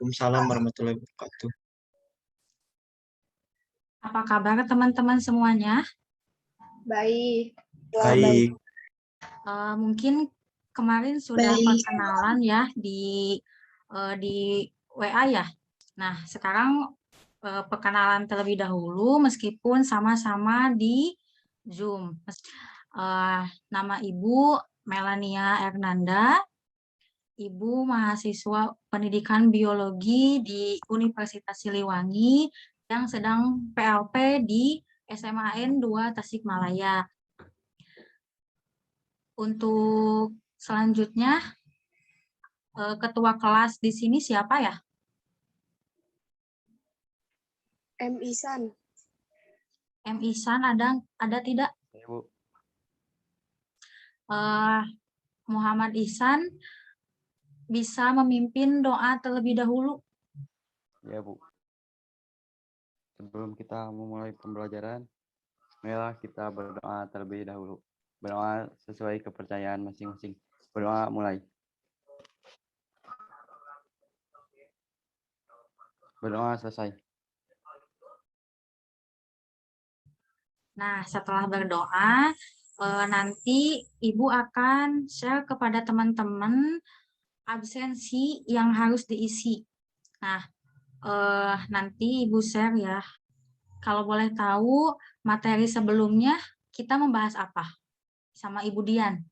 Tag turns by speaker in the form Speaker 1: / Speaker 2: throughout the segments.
Speaker 1: Waalaikumsalam warahmatullahi wabarakatuh.
Speaker 2: Apa kabar teman-teman semuanya?
Speaker 3: Baik.
Speaker 1: Baik.
Speaker 2: Mungkin kemarin sudah perkenalan ya di WA ya. Nah, sekarang perkenalan terlebih dahulu meskipun sama-sama di Zoom. Nama Ibu Melania Ernanda, Ibu mahasiswa pendidikan biologi di Universitas Siliwangi yang sedang PLP di SMAN 2 Tasikmalaya. Untuk selanjutnya, ketua kelas di sini siapa ya?
Speaker 3: M. Ihsan.
Speaker 2: M. Ihsan ada tidak?
Speaker 4: Ya, Bu.
Speaker 2: Muhammad Ihsan bisa memimpin doa terlebih dahulu.
Speaker 4: Ya, Bu. Sebelum kita memulai pembelajaran, marilah kita berdoa terlebih dahulu. Berdoa sesuai kepercayaan masing-masing. Berdoa mulai. Berdoa selesai.
Speaker 2: Nah, setelah berdoa, nanti Ibu akan share kepada teman-teman absensi yang harus diisi. Nah, nanti Ibu share ya. Kalau boleh tahu, materi sebelumnya kita membahas apa? Sama Ibu Dian.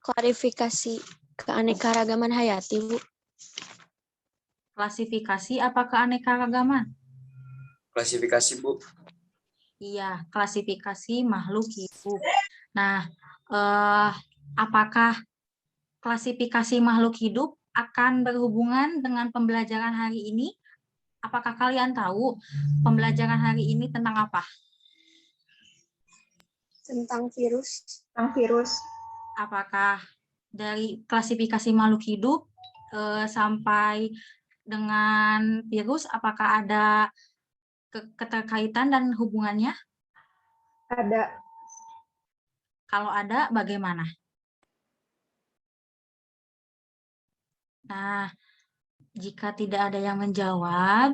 Speaker 5: Klarifikasi keanekaragaman hayati, Bu.
Speaker 2: Klasifikasi apa keanekaragaman?
Speaker 6: Klasifikasi, Bu.
Speaker 2: Iya, klasifikasi makhluk hidup. Nah, apakah klasifikasi makhluk hidup akan berhubungan dengan pembelajaran hari ini? Apakah kalian tahu pembelajaran hari ini tentang apa?
Speaker 3: Tentang virus.
Speaker 2: Apakah dari klasifikasi makhluk hidup sampai dengan virus, apakah ada keterkaitan dan hubungannya?
Speaker 3: Ada.
Speaker 2: Kalau ada, bagaimana? Nah, jika tidak ada yang menjawab,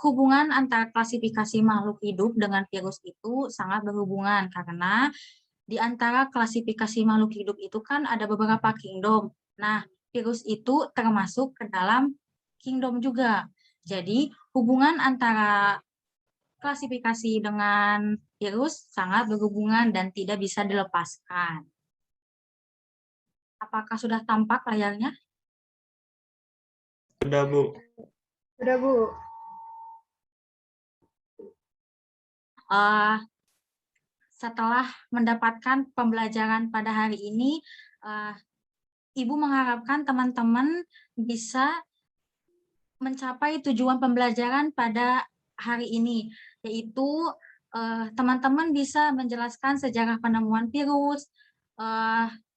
Speaker 2: hubungan antara klasifikasi makhluk hidup dengan virus itu sangat berhubungan karena di antara klasifikasi makhluk hidup itu kan ada beberapa kingdom. Nah, virus itu termasuk ke dalam kingdom juga. Jadi, hubungan antara klasifikasi dengan virus sangat berhubungan dan tidak bisa dilepaskan. Apakah sudah tampak layarnya?
Speaker 1: Sudah, Bu.
Speaker 3: Sudah, Bu.
Speaker 2: Setelah mendapatkan pembelajaran pada hari ini, Ibu mengharapkan teman-teman bisa mencapai tujuan pembelajaran pada hari ini, yaitu teman-teman bisa menjelaskan sejarah penemuan virus,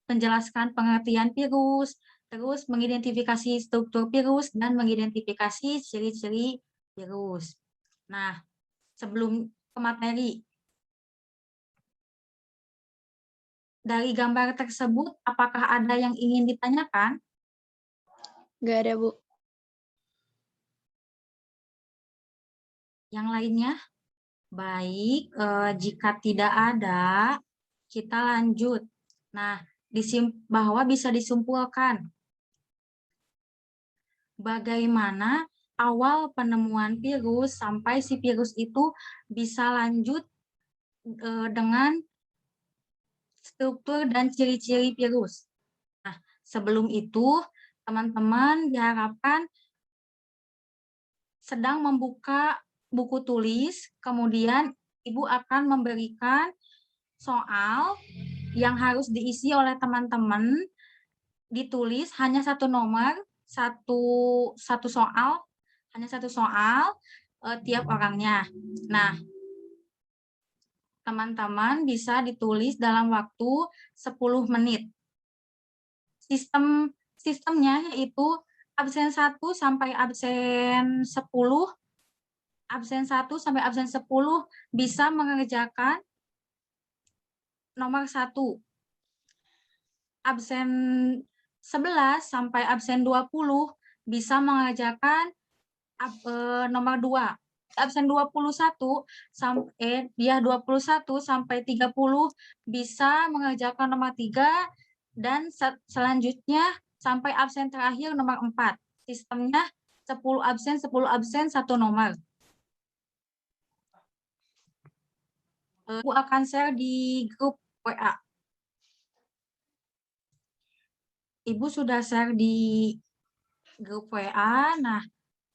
Speaker 2: menjelaskan pengertian virus, terus mengidentifikasi struktur virus, dan mengidentifikasi ciri-ciri virus. Nah, sebelum ke materi, dari gambar tersebut, apakah ada yang ingin ditanyakan?
Speaker 5: Nggak ada, Bu.
Speaker 2: Yang lainnya? Baik, jika tidak ada, kita lanjut. Nah, bahwa bisa disimpulkan bagaimana awal penemuan virus sampai si virus itu bisa lanjut dengan struktur dan ciri-ciri virus. Nah, sebelum itu, teman-teman diharapkan sedang membuka buku tulis, kemudian Ibu akan memberikan soal yang harus diisi oleh teman-teman, ditulis hanya satu nomor, satu soal, hanya satu soal tiap orangnya. Nah, teman-teman bisa ditulis dalam waktu 10 menit. Sistemnya yaitu absen 1 sampai absen 10, absen 1 sampai absen 10 bisa mengerjakan nomor 1. Absen 11 sampai absen 20 bisa mengerjakan nomor 2. Absen 21 sampai 21 sampai 30 bisa mengerjakan nomor 3 dan selanjutnya sampai absen terakhir nomor 4. Sistemnya 10 absen 1 nomor. Ibu akan share di grup WA. Ibu sudah share di grup WA. Nah,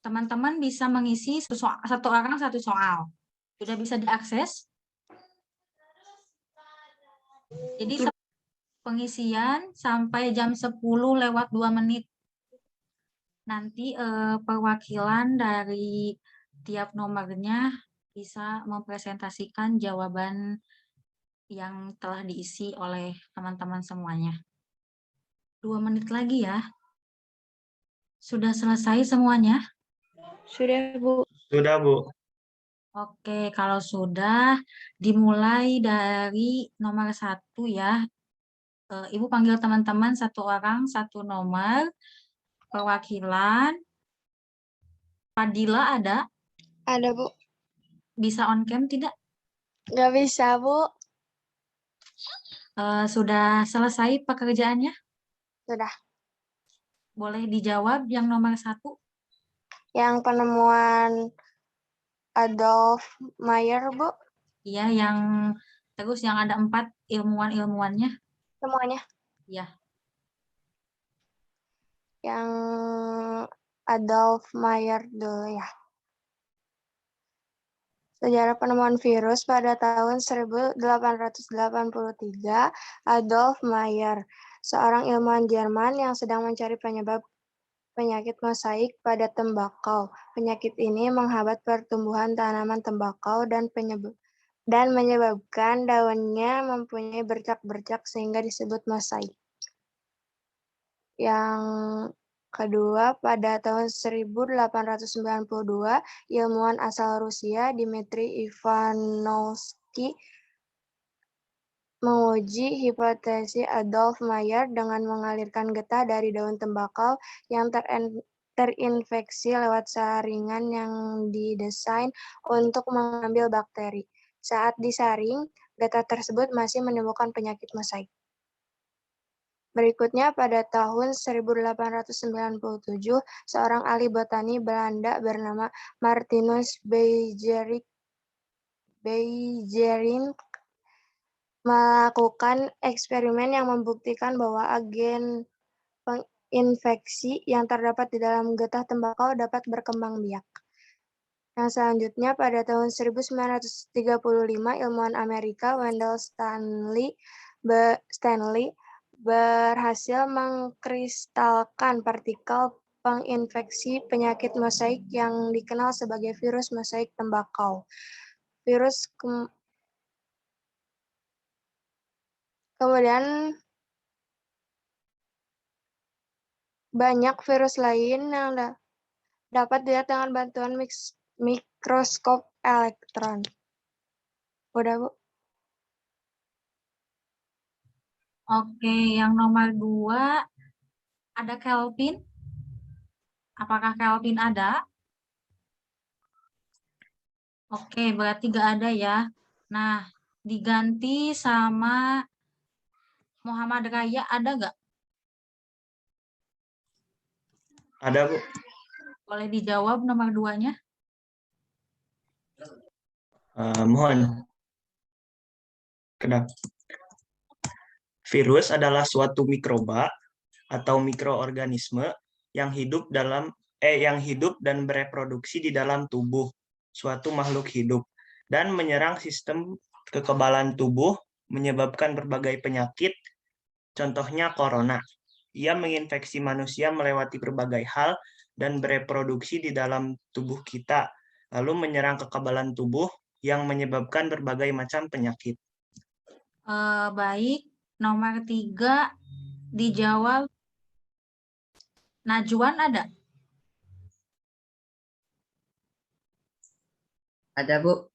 Speaker 2: teman-teman bisa mengisi satu orang satu soal. Sudah bisa diakses? Jadi pengisian sampai jam 10 lewat 2 menit. Nanti perwakilan dari tiap nomornya bisa mempresentasikan jawaban yang telah diisi oleh teman-teman semuanya. 2 menit lagi ya. Sudah selesai semuanya?
Speaker 5: Sudah, Bu.
Speaker 1: Sudah, Bu.
Speaker 2: Oke, kalau sudah, dimulai dari nomor 1 ya. Ibu panggil teman-teman 1 orang, 1 nomor. Perwakilan. Fadila ada?
Speaker 3: Ada, Bu.
Speaker 2: Bisa on cam tidak?
Speaker 3: Nggak bisa, Bu.
Speaker 2: Sudah selesai pekerjaannya?
Speaker 3: Sudah.
Speaker 2: Boleh dijawab yang nomor 1?
Speaker 3: Yang penemuan Adolf Mayer, Bu.
Speaker 2: Iya, yang terus yang ada 4 ilmuwan-ilmuwannya.
Speaker 3: Semuanya.
Speaker 2: Ya.
Speaker 3: Yang Adolf Mayer dulu ya. Sejarah penemuan virus pada tahun 1883, Adolf Mayer, seorang ilmuwan Jerman yang sedang mencari penyebab penyakit mosaik pada tembakau. Penyakit ini menghambat pertumbuhan tanaman tembakau dan menyebabkan daunnya mempunyai bercak-bercak sehingga disebut mosaik. Yang kedua, pada tahun 1892, ilmuwan asal Rusia, Dmitri Ivanovsky, menguji hipotesis Adolf Mayer dengan mengalirkan getah dari daun tembakau yang terinfeksi lewat saringan yang didesain untuk mengambil bakteri. Saat disaring, getah tersebut masih menimbulkan penyakit mosaik. Berikutnya, pada tahun 1897, seorang ahli botani Belanda bernama Martinus Beijerink melakukan eksperimen yang membuktikan bahwa agen penginfeksi yang terdapat di dalam getah tembakau dapat berkembang biak. Yang selanjutnya, pada tahun 1935, ilmuwan Amerika Wendell Stanley berhasil mengkristalkan partikel penginfeksi penyakit mosaik yang dikenal sebagai virus mosaik tembakau. Kemudian banyak virus lain yang dapat dilihat dengan bantuan mikroskop elektron. Udah, Bu?
Speaker 2: Oke, yang nomor 2 ada Kelvin. Apakah Kelvin ada? Oke, berarti nggak ada ya. Nah, diganti sama Muhammad Raya, ada nggak?
Speaker 1: Ada, Bu.
Speaker 2: Boleh dijawab nomor 2-nya?
Speaker 1: Mohon. Kenapa? Virus adalah suatu mikroba atau mikroorganisme yang hidup dan bereproduksi di dalam tubuh suatu makhluk hidup dan menyerang sistem kekebalan tubuh, menyebabkan berbagai penyakit, contohnya corona. Ia menginfeksi manusia melewati berbagai hal dan bereproduksi di dalam tubuh kita, lalu menyerang kekebalan tubuh yang menyebabkan berbagai macam penyakit.
Speaker 2: Baik, nomor 3 dijawab. Najwan ada?
Speaker 7: Ada, Bu.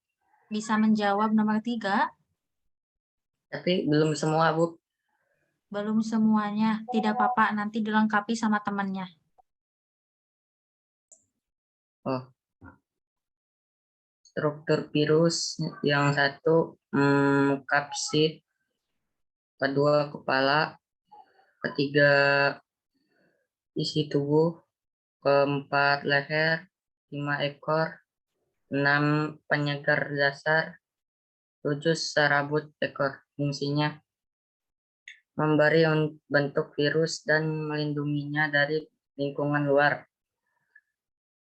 Speaker 2: Bisa menjawab nomor 3?
Speaker 7: Tapi belum semua, Bu.
Speaker 2: Belum semuanya, tidak apa-apa, nanti dilengkapi sama temannya.
Speaker 7: Oh, struktur virus yang satu kapsid, kedua kepala, ketiga isi tubuh, keempat leher, 5 ekor, 6 penyegar dasar, 7 serabut ekor. Fungsinya memberi bentuk virus dan melindunginya dari lingkungan luar.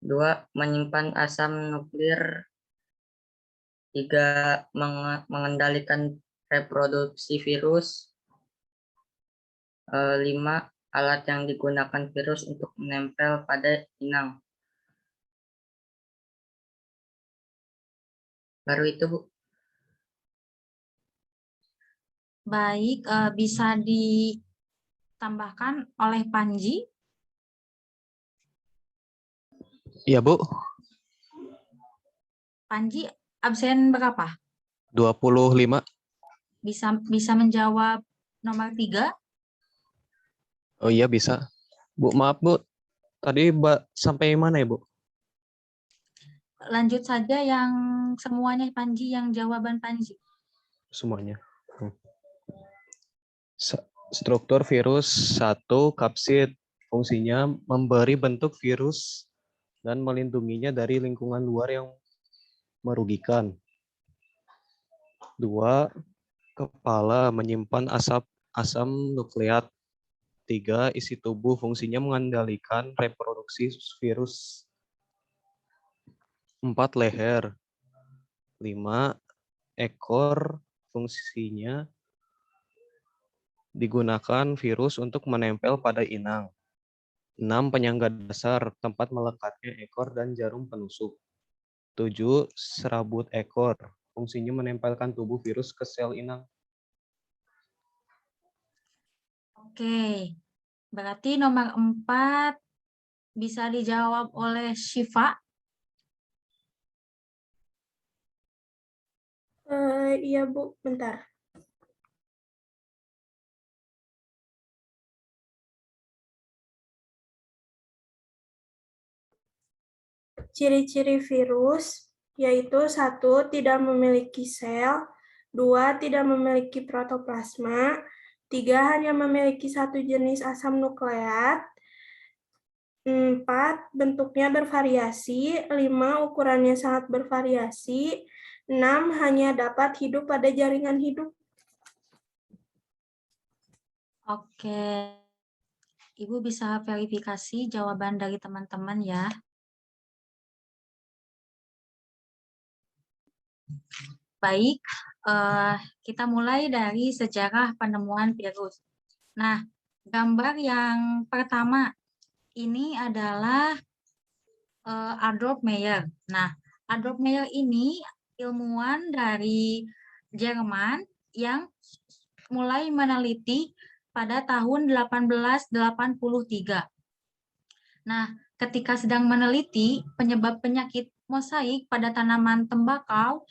Speaker 7: 2. Menyimpan asam nuklir. 3. Mengendalikan reproduksi virus. 5. Alat yang digunakan virus untuk menempel pada inang. Baru itu, Bu.
Speaker 2: Baik, bisa ditambahkan oleh Panji.
Speaker 8: Iya, Bu.
Speaker 2: Panji absen berapa?
Speaker 8: 25.
Speaker 2: Bisa menjawab nomor 3?
Speaker 8: Oh iya, bisa. Bu, maaf, Bu. Tadi sampai mana ya, Bu?
Speaker 2: Lanjut saja yang semuanya Panji, yang jawaban Panji.
Speaker 8: Semuanya. Struktur virus 1, kapsid. Fungsinya memberi bentuk virus dan melindunginya dari lingkungan luar yang merugikan. 2. Kepala, menyimpan asam nukleat. 3. Isi tubuh, fungsinya mengendalikan reproduksi virus. 4. Leher. 5. Ekor, fungsinya digunakan virus untuk menempel pada inang. 6. Penyangga dasar, tempat melekatnya ekor dan jarum penusuk. 7. Serabut ekor, fungsinya menempelkan tubuh virus ke sel inang.
Speaker 2: Oke, berarti nomor 4 bisa dijawab oleh Syifa.
Speaker 5: Iya, Bu. Bentar. Ciri-ciri virus yaitu 1. Tidak memiliki sel, 2. Tidak memiliki protoplasma, 3. Hanya memiliki satu jenis asam nukleat, 4. Bentuknya bervariasi, 5. Ukurannya sangat bervariasi, 6. Hanya dapat hidup pada jaringan hidup.
Speaker 2: Oke, Ibu bisa verifikasi jawaban dari teman-teman ya. Baik, kita mulai dari sejarah penemuan virus. Nah, gambar yang pertama ini adalah Adolf Meyer. Nah, Adolf Meyer ini ilmuwan dari Jerman yang mulai meneliti pada tahun 1883. Nah, ketika sedang meneliti penyebab penyakit mosaik pada tanaman tembakau,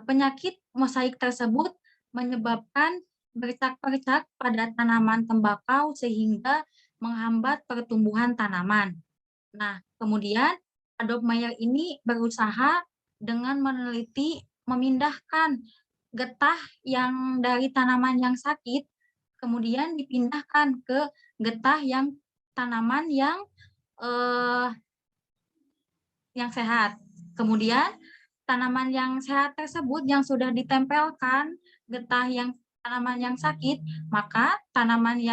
Speaker 2: penyakit mosaik tersebut menyebabkan bercak-bercak pada tanaman tembakau sehingga menghambat pertumbuhan tanaman. Nah, kemudian Adolf Meyer ini berusaha dengan meneliti memindahkan getah yang dari tanaman yang sakit, kemudian dipindahkan ke getah yang tanaman yang sehat. Kemudian tanaman yang sehat tersebut yang sudah ditempelkan getah yang tanaman yang sakit, maka tanaman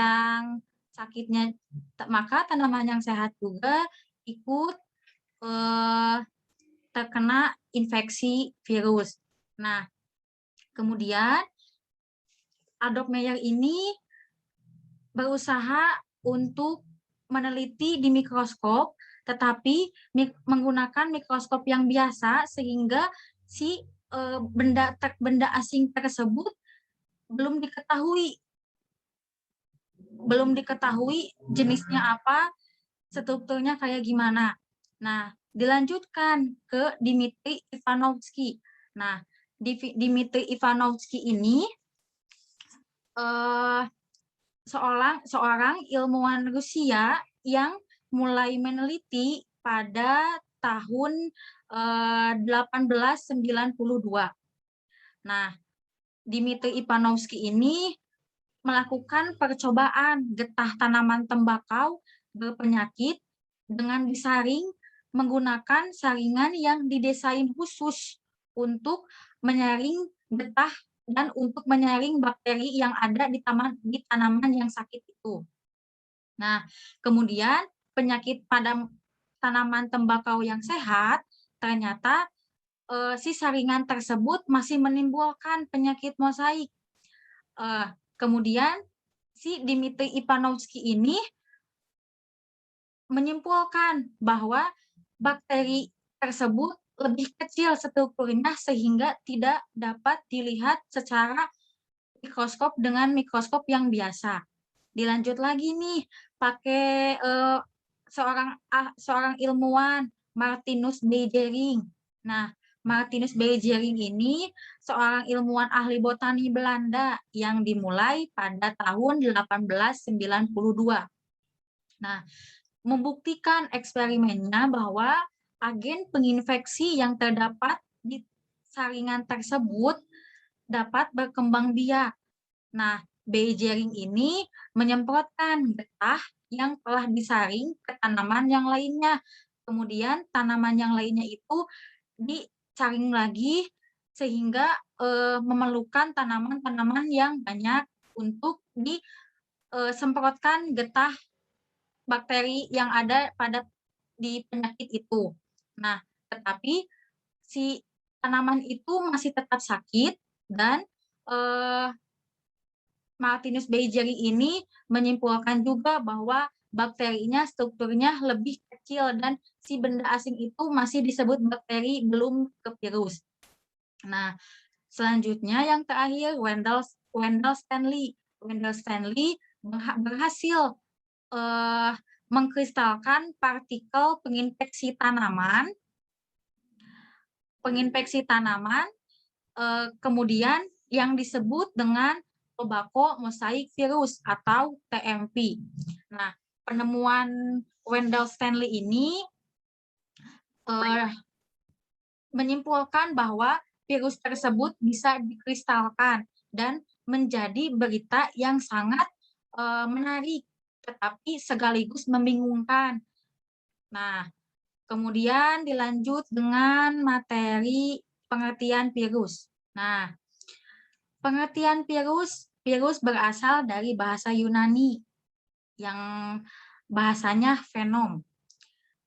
Speaker 2: yang sehat juga ikut terkena infeksi virus. Nah, kemudian Adolf Meyer ini berusaha untuk meneliti di mikroskop, tetapi menggunakan mikroskop yang biasa sehingga si benda asing tersebut belum diketahui jenisnya apa, strukturnya kayak gimana. Nah, dilanjutkan ke Dmitri Ivanovsky. Nah, Dmitri Ivanovsky ini eh, seorang ilmuwan Rusia yang mulai meneliti pada tahun 1892. Nah, Dmitri Ivanovsky ini melakukan percobaan getah tanaman tembakau berpenyakit dengan disaring menggunakan saringan yang didesain khusus untuk menyaring getah dan untuk menyaring bakteri yang ada di tanaman yang sakit itu. Nah, kemudian penyakit pada tanaman tembakau yang sehat ternyata si saringan tersebut masih menimbulkan penyakit mosaik. Kemudian si Dmitri Ivanovsky ini menyimpulkan bahwa bakteri tersebut lebih kecil strukturnya sehingga tidak dapat dilihat secara mikroskop dengan mikroskop yang biasa. Dilanjut lagi nih pakai seorang ilmuwan, Martinus Beijering. Nah, Martinus Beijering ini seorang ilmuwan ahli botani Belanda yang dimulai pada tahun 1892. Nah, membuktikan eksperimennya bahwa agen penginfeksi yang terdapat di saringan tersebut dapat berkembang biak. Nah, Beijering ini menyemprotkan getah yang telah disaring ke tanaman yang lainnya. Kemudian tanaman yang lainnya itu disaring lagi sehingga memerlukan tanaman-tanaman yang banyak untuk disemprotkan getah bakteri yang ada di penyakit itu. Nah, tetapi si tanaman itu masih tetap sakit dan Martinus Beijering ini menyimpulkan juga bahwa bakterinya strukturnya lebih kecil dan si benda asing itu masih disebut bakteri belum ke virus. Nah, selanjutnya yang terakhir Wendell Stanley. Wendell Stanley berhasil mengkristalkan partikel penginfeksi tanaman, kemudian yang disebut dengan tobacco mosaic virus atau TMV. Nah, penemuan Wendell Stanley ini menyimpulkan bahwa virus tersebut bisa dikristalkan dan menjadi berita yang sangat menarik, tetapi sekaligus membingungkan. Nah, kemudian dilanjut dengan materi pengertian virus. Nah, pengertian virus berasal dari bahasa Yunani yang bahasanya venom,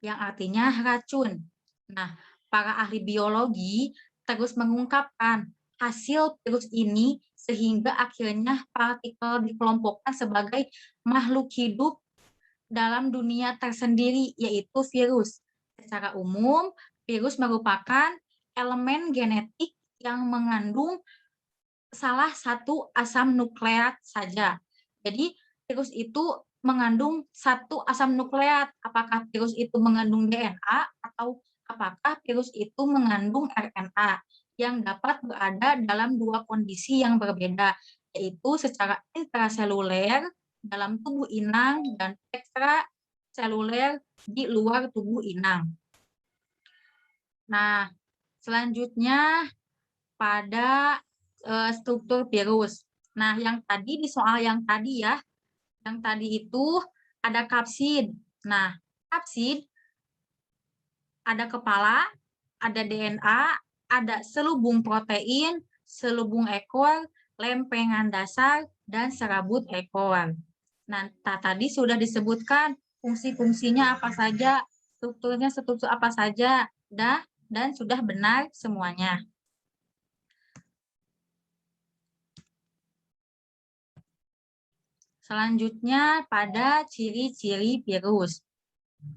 Speaker 2: yang artinya racun. Nah, para ahli biologi terus mengungkapkan hasil virus ini sehingga akhirnya partikel dikelompokkan sebagai makhluk hidup dalam dunia tersendiri, yaitu virus. Secara umum, virus merupakan elemen genetik yang mengandung salah satu asam nukleat saja. Jadi, virus itu mengandung satu asam nukleat. Apakah virus itu mengandung DNA atau apakah virus itu mengandung RNA yang dapat berada dalam dua kondisi yang berbeda, yaitu secara intraseluler dalam tubuh inang dan ekstraseluler di luar tubuh inang. Nah, selanjutnya pada struktur virus. Nah, yang tadi di soal yang tadi ya, yang tadi itu ada kapsid. Nah, kapsid ada kepala, ada DNA, ada selubung protein, selubung ekor, lempengan dasar, dan serabut ekor. Nah, tadi sudah disebutkan fungsi-fungsinya apa saja, struktur apa saja, dan sudah benar semuanya. Selanjutnya pada ciri-ciri virus.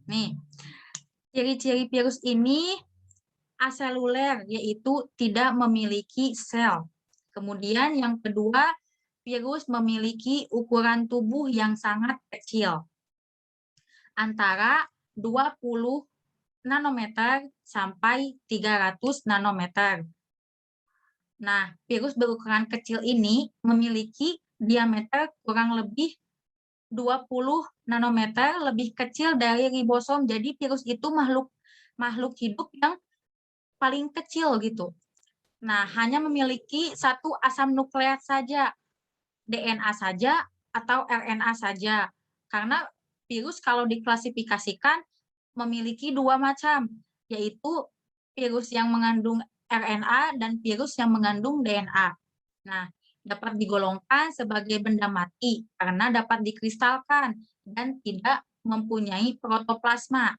Speaker 2: Nih, ciri-ciri virus ini aseluler, yaitu tidak memiliki sel. Kemudian yang kedua, virus memiliki ukuran tubuh yang sangat kecil, antara 20 nanometer sampai 300 nanometer. Nah, virus berukuran kecil ini memiliki diameter kurang lebih 20 nanometer lebih kecil dari ribosom. Jadi virus itu makhluk hidup yang paling kecil gitu. Nah, hanya memiliki satu asam nukleat saja, DNA saja atau RNA saja. Karena virus kalau diklasifikasikan memiliki dua macam, yaitu virus yang mengandung RNA dan virus yang mengandung DNA. Nah, dapat digolongkan sebagai benda mati karena dapat dikristalkan dan tidak mempunyai protoplasma.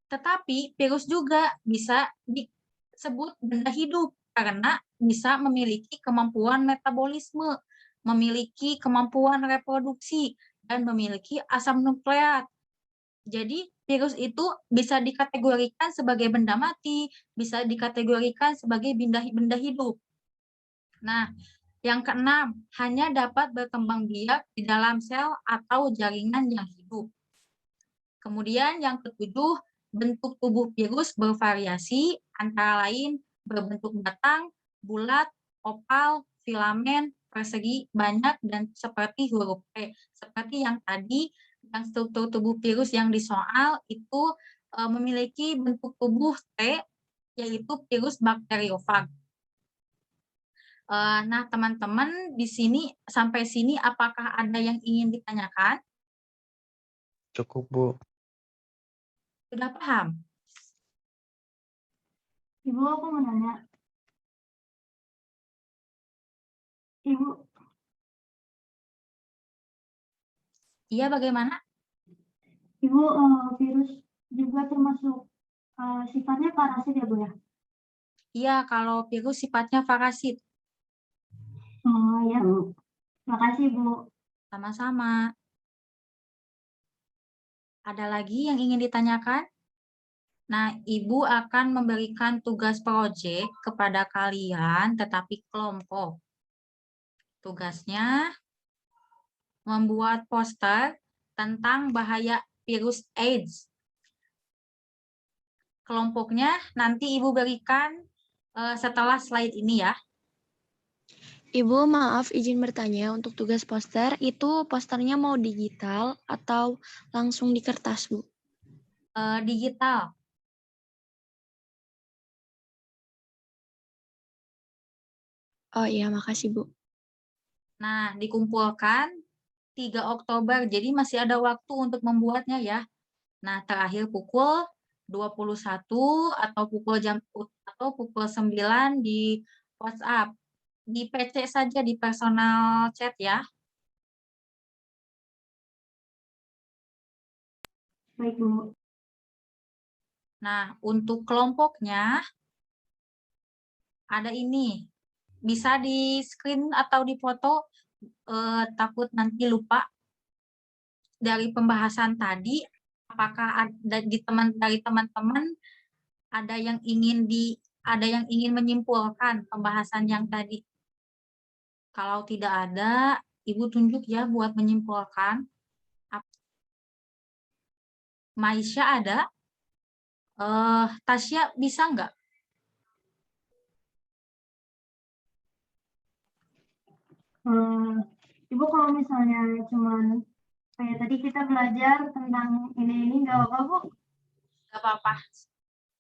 Speaker 2: Tetapi virus juga bisa disebut benda hidup karena bisa memiliki kemampuan metabolisme, memiliki kemampuan reproduksi, dan memiliki asam nukleat. Jadi virus itu bisa dikategorikan sebagai benda mati, bisa dikategorikan sebagai benda hidup. Nah, yang keenam, hanya dapat berkembang biak di dalam sel atau jaringan yang hidup. Kemudian yang ketujuh, bentuk tubuh virus bervariasi, antara lain berbentuk batang, bulat, opal, filamen, persegi, banyak, dan seperti huruf T. Seperti yang tadi, yang struktur tubuh virus yang disoal itu memiliki bentuk tubuh T, yaitu virus bakteriofag. Nah, teman-teman, di sini sampai sini apakah ada yang ingin ditanyakan?
Speaker 8: Cukup, Bu.
Speaker 2: Sudah paham?
Speaker 9: Ibu, aku mau nanya. Ibu.
Speaker 2: Iya, bagaimana?
Speaker 9: Ibu, virus juga termasuk sifatnya parasit ya, Bu ya?
Speaker 2: Iya, kalau virus sifatnya parasit.
Speaker 9: Oh ya, Bu. Makasih, Bu.
Speaker 2: Sama-sama. Ada lagi yang ingin ditanyakan? Nah, Ibu akan memberikan tugas proyek kepada kalian, tetapi kelompok. Tugasnya membuat poster tentang bahaya virus AIDS. Kelompoknya nanti Ibu berikan setelah slide ini ya.
Speaker 3: Ibu, maaf izin bertanya, untuk tugas poster, itu posternya mau digital atau langsung di kertas, Bu?
Speaker 2: Digital.
Speaker 3: Oh iya, makasih, Bu.
Speaker 2: Nah, dikumpulkan 3 Oktober, jadi masih ada waktu untuk membuatnya ya. Nah, terakhir pukul 21 atau pukul 9 di WhatsApp. Di PC saja, di personal chat ya.
Speaker 9: Baik, Bu.
Speaker 2: Nah, untuk kelompoknya ada ini. Bisa di screen atau di foto, takut nanti lupa. Dari pembahasan tadi, apakah ada dari teman-teman ada yang ingin menyimpulkan pembahasan yang tadi? Kalau tidak ada, Ibu tunjuk ya buat menyimpulkan. Maisha ada? Tasya bisa nggak?
Speaker 9: Ibu, kalau misalnya cuman kayak tadi kita belajar tentang ini nggak apa-apa, Bu?
Speaker 2: Nggak apa-apa.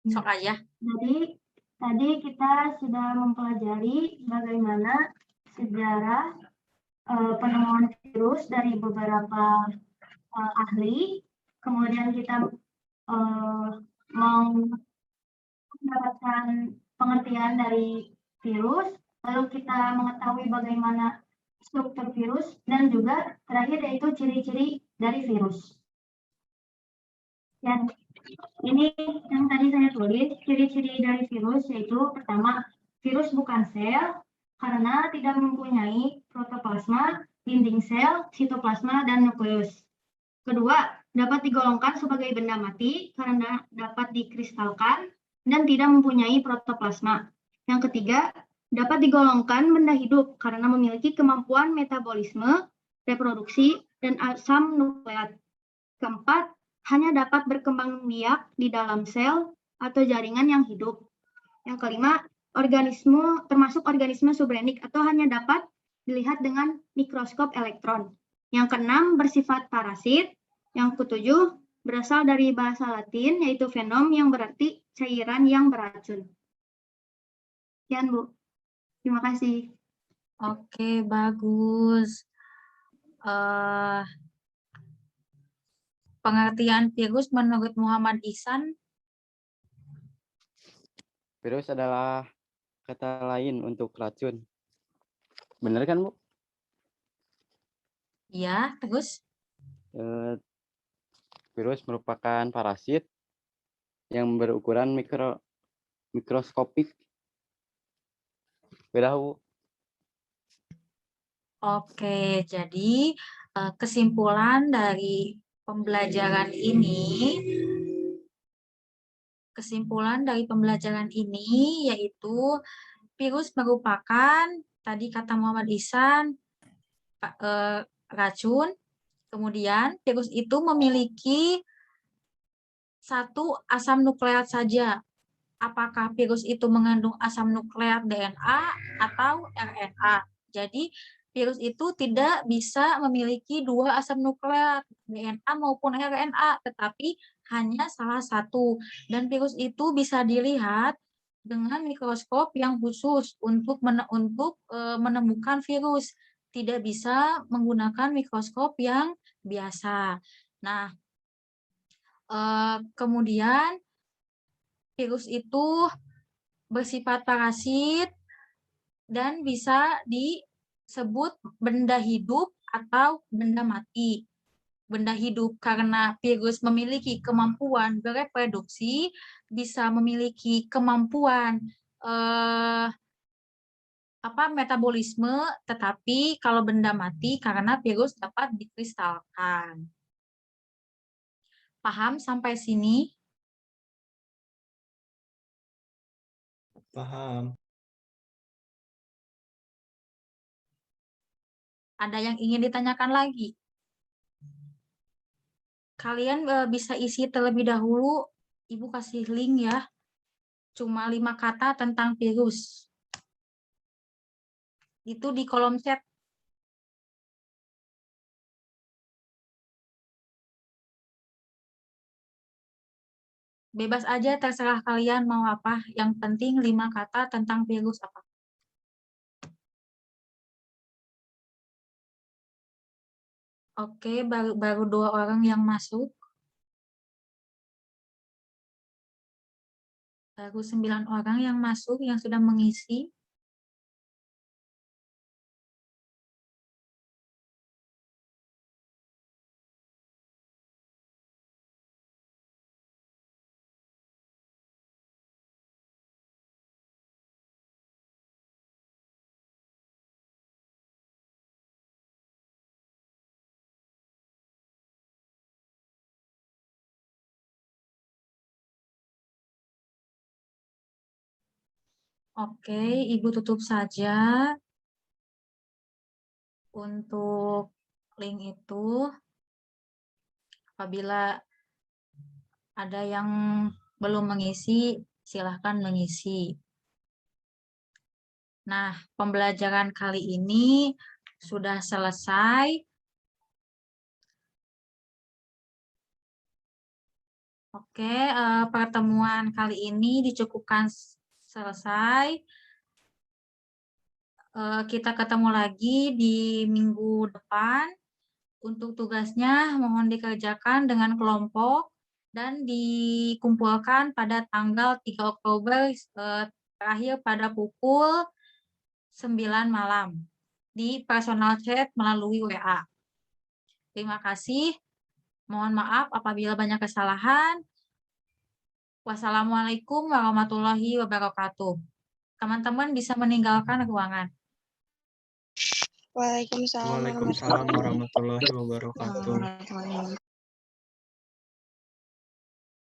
Speaker 2: Sok aja.
Speaker 9: Jadi tadi kita sudah mempelajari bagaimana sejarah penemuan virus dari beberapa ahli. Kemudian kita mendapatkan pengertian dari virus, lalu kita mengetahui bagaimana struktur virus, dan juga terakhir yaitu ciri-ciri dari virus. Dan ini yang tadi saya tulis, ciri-ciri dari virus yaitu pertama, virus bukan sel karena tidak mempunyai protoplasma, dinding sel, sitoplasma, dan nukleus. Kedua, dapat digolongkan sebagai benda mati karena dapat dikristalkan dan tidak mempunyai protoplasma. Yang ketiga, dapat digolongkan benda hidup karena memiliki kemampuan metabolisme, reproduksi, dan asam nukleat. Keempat, hanya dapat berkembang biak di dalam sel atau jaringan yang hidup. Yang kelima, organisme termasuk organisme subrenik atau hanya dapat dilihat dengan mikroskop elektron. Yang keenam, bersifat parasit. Yang ketujuh, berasal dari bahasa Latin, yaitu venom, yang berarti cairan yang beracun. Sekian, Bu. Terima kasih.
Speaker 2: Oke, bagus. Pengertian virus menurut Muhammad Ihsan.
Speaker 4: Virus adalah kata lain untuk racun. Benar kan, Bu?
Speaker 2: Ya, terus?
Speaker 4: Virus merupakan parasit yang berukuran mikroskopik. Beda, Bu.
Speaker 2: Oke, jadi kesimpulan dari pembelajaran ini yaitu virus merupakan, tadi kata Muhammad Ihsan, racun. Kemudian virus itu memiliki satu asam nukleat saja. Apakah virus itu mengandung asam nukleat DNA atau RNA? Jadi virus itu tidak bisa memiliki dua asam nukleat, DNA maupun RNA, tetapi hanya salah satu. Dan virus itu bisa dilihat dengan mikroskop yang khusus untuk menemukan virus. Tidak bisa menggunakan mikroskop yang biasa. Nah, kemudian virus itu bersifat parasit dan bisa disebut benda hidup atau benda mati. Benda hidup karena virus memiliki kemampuan bereproduksi, bisa memiliki kemampuan metabolisme, tetapi kalau benda mati karena virus dapat dikristalkan. Paham sampai sini?
Speaker 1: Paham.
Speaker 2: Ada yang ingin ditanyakan lagi? Kalian bisa isi terlebih dahulu, Ibu kasih link ya. Cuma 5 kata tentang virus. Itu di kolom chat. Bebas aja, terserah kalian mau apa. Yang penting 5 kata tentang virus apa. Oke, baru 2 orang yang masuk. Baru 9 orang yang masuk yang sudah mengisi. Oke, Ibu tutup saja untuk link itu. Apabila ada yang belum mengisi, silahkan mengisi. Nah, pembelajaran kali ini sudah selesai. Oke, pertemuan kali ini dicukupkan selesai. Kita ketemu lagi di minggu depan. Untuk tugasnya mohon dikerjakan dengan kelompok dan dikumpulkan pada tanggal 3 Oktober terakhir pada pukul 9 malam di personal chat melalui WA. Terima kasih. Mohon maaf apabila banyak kesalahan. Wassalamualaikum warahmatullahi wabarakatuh. Teman-teman bisa meninggalkan ruangan.
Speaker 3: Waalaikumsalam
Speaker 1: Waalaikumsalam warahmatullahi wabarakatuh.